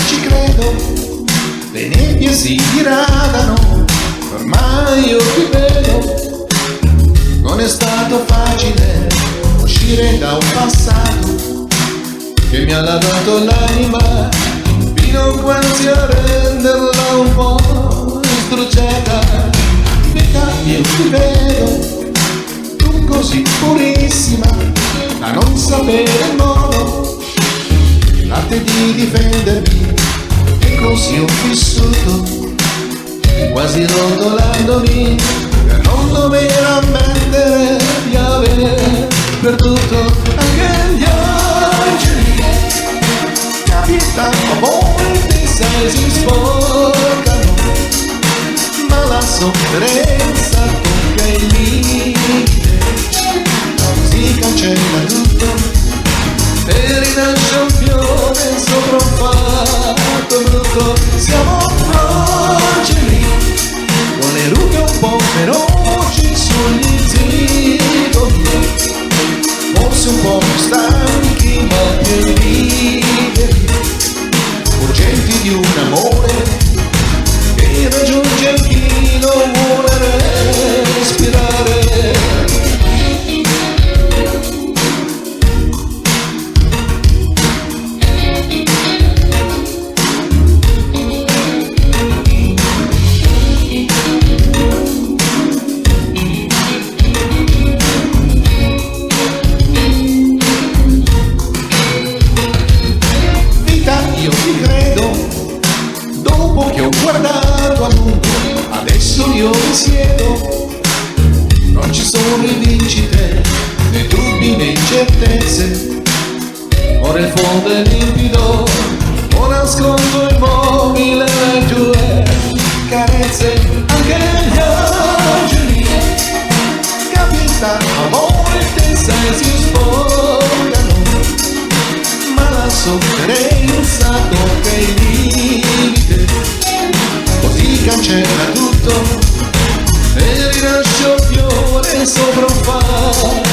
Ci credo, le nebbie si diradano, ormai io ti vedo. Non è stato facile uscire da un passato che mi ha lavato l'anima fino quasi a renderla un po' struciata. Vita, io ti vedo, tu così purissima da non sapere il modo, l'arte di difendermi, e così ho vissuto, quasi rotolandomi per non dover ammettere di aver perduto anche gli angeli. Capita, a volte sai si sporcano, ma la sofferenza tocca il limite, si cancella tutto e rinasce un fiore sopra un fatto brutto. Siamo fragili, con le rughe un po' feroci sugli zigomi, forse un po' più stanchi ma più liberi, urgenti di un amore che raggiunge chi non vuole respirare. Io ti credo, dopo che ho guardato a lungo, adesso io mi siedo. Non ci sono rivincite, né dubbi né incertezze. Ora il fondo è limpido, ora nascondo immobile le tue carezze. Anche gli angeli, capita, a volte sai si sfogano, ma la sofferenza tocca il limite, così cancella tutto e rinasce un fiore sopra un fatto